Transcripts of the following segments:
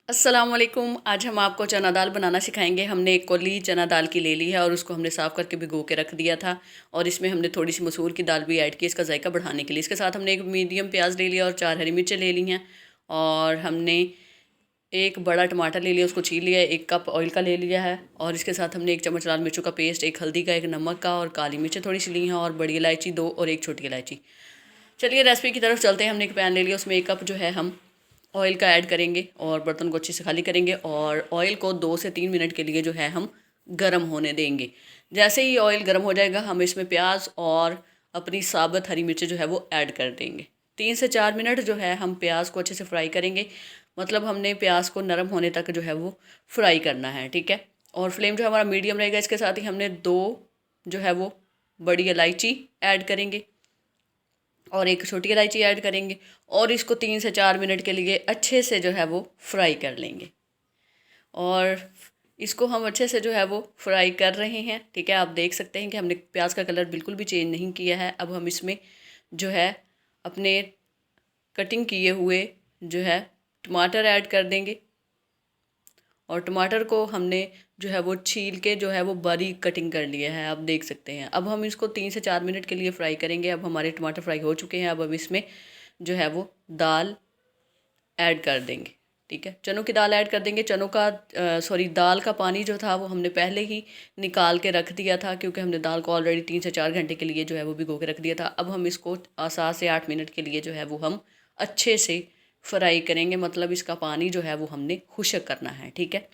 अस्सलाम वालेकुम। आज हम आपको चना दाल बनाना सिखाएंगे। हमने एक कौली चना दाल की ले ली है और उसको हमने साफ़ करके भिगो के रख दिया था और इसमें हमने थोड़ी सी मसूर की दाल भी ऐड की इसका जायका बढ़ाने के लिए। इसके साथ हमने एक मीडियम प्याज ले लिया और 4 हरी मिर्चें ले ली हैं और हमने एक बड़ा टमाटर ले लिया, उसको छील लिया है। 1 कप ऑयल का ले लिया है और इसके साथ हमने 1 चम्मच लाल मिर्चों का पेस्ट, 1 हल्दी का, 1 नमक का और काली मिर्चें थोड़ी सी ली हैं और बड़ी इलायची 2 और 1 छोटी इलायची। चलिए रेसिपी की तरफ चलते हैं। हमने एक पैन ले लिया, उसमें 1 कप जो है हम ऑयल का ऐड करेंगे और बर्तन को अच्छे से खाली करेंगे और ऑयल को 2 से 3 मिनट के लिए जो है हम गर्म होने देंगे। जैसे ही ऑयल गर्म हो जाएगा हम इसमें प्याज और अपनी साबुत हरी मिर्चें जो है वो ऐड कर देंगे। 3 से 4 मिनट जो है हम प्याज को अच्छे से फ्राई करेंगे, मतलब हमने प्याज को नरम होने तक जो है वो फ्राई करना है, ठीक है। और फ्लेम जो हमारा मीडियम रहेगा। इसके साथ ही हमने 2 जो है वो बड़ी इलायची ऐड करेंगे और 1 छोटी इलायची ऐड करेंगे और इसको 3 से 4 मिनट के लिए अच्छे से जो है वो फ्राई कर लेंगे। और इसको हम अच्छे से जो है वो फ्राई कर रहे हैं, ठीक है। आप देख सकते हैं कि हमने प्याज का कलर बिल्कुल भी चेंज नहीं किया है। अब हम इसमें जो है अपने कटिंग किए हुए जो है टमाटर ऐड कर देंगे और टमाटर को हमने जो है वो छील के जो है वो बारीक कटिंग कर लिया है, आप देख सकते हैं। अब हम इसको 3 से 4 मिनट के लिए फ्राई करेंगे। अब हमारे टमाटर फ्राई हो चुके हैं। अब हम इसमें जो है वो दाल ऐड कर देंगे, ठीक है। चनों की दाल ऐड कर देंगे। चनों का दाल का पानी जो था वो हमने पहले ही निकाल के रख दिया था, क्योंकि हमने दाल को ऑलरेडी 3 से 4 घंटे के लिए जो है वो भिगो के रख दिया था। अब हम इसको 7 से 8 मिनट के लिए जो है वो हम अच्छे से फ्राई करेंगे, मतलब इसका पानी जो है वो हमने खुश्क करना है, ठीक है।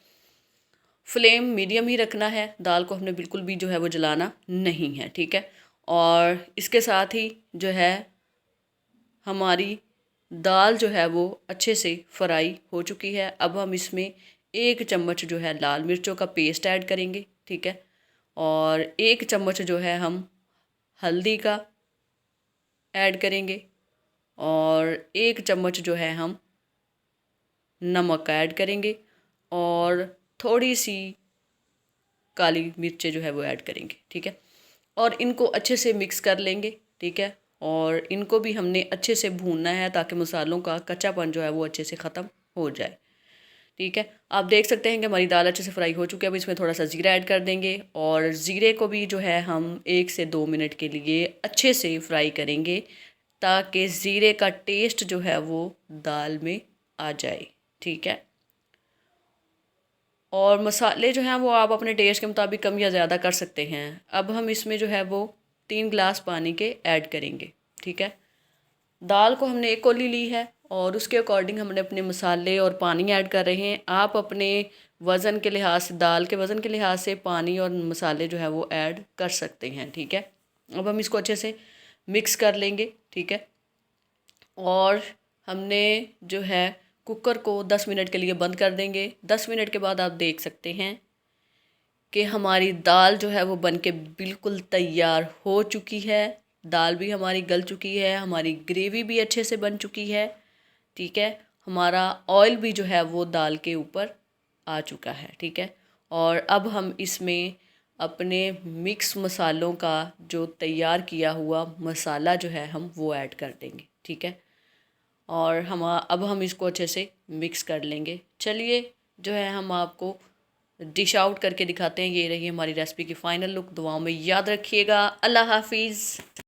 फ्लेम मीडियम ही रखना है, दाल को हमने बिल्कुल भी जो है वो जलाना नहीं है, ठीक है। और इसके साथ ही जो है हमारी दाल जो है वो अच्छे से फ्राई हो चुकी है। अब हम इसमें 1 चम्मच जो है लाल मिर्चों का पेस्ट ऐड करेंगे, ठीक है। और 1 चम्मच जो है हम हल्दी का ऐड करेंगे और 1 चम्मच जो है हम नमक का ऐड करेंगे और थोड़ी सी काली मिर्चें जो है वो ऐड करेंगे, ठीक है। और इनको अच्छे से मिक्स कर लेंगे, ठीक है। और इनको भी हमने अच्छे से भूनना है ताकि मसालों का कच्चापन जो है वो अच्छे से ख़त्म हो जाए, ठीक है। आप देख सकते हैं कि हमारी दाल अच्छे से फ्राई हो चुकी है। अब इसमें थोड़ा सा ज़ीरा ऐड कर देंगे और ज़ीरे को भी जो है हम 1 से 2 मिनट के लिए अच्छे से फ्राई करेंगे ताकि ज़ीरे का टेस्ट जो है वो दाल में आ जाए, ठीक है। और मसाले जो हैं वो आप अपने टेस्ट के मुताबिक कम या ज़्यादा कर सकते हैं। अब हम इसमें जो है वो 3 गिलास पानी के ऐड करेंगे, ठीक है। दाल को हमने 1 कौली ली है और उसके अकॉर्डिंग हमने अपने मसाले और पानी ऐड कर रहे हैं। आप अपने वज़न के लिहाज से, दाल के वज़न के लिहाज से पानी और मसाले जो है वो ऐड कर सकते हैं, ठीक है। अब हम इसको अच्छे से मिक्स कर लेंगे, ठीक है। और हमने जो है कुकर को 10 मिनट के लिए बंद कर देंगे। 10 मिनट के बाद आप देख सकते हैं कि हमारी दाल जो है वो बनके बिल्कुल तैयार हो चुकी है। दाल भी हमारी गल चुकी है, हमारी ग्रेवी भी अच्छे से बन चुकी है, ठीक है। हमारा ऑयल भी जो है वो दाल के ऊपर आ चुका है, ठीक है। और अब हम इसमें अपने मिक्स मसालों का जो तैयार किया हुआ मसाला जो है हम वो ऐड कर देंगे, ठीक है। और अब हम इसको अच्छे से मिक्स कर लेंगे। चलिए जो है हम आपको डिश आउट करके दिखाते हैं। ये रही हमारी रेसिपी की फ़ाइनल लुक। दुआओं में याद रखिएगा। अल्लाह हाफिज़।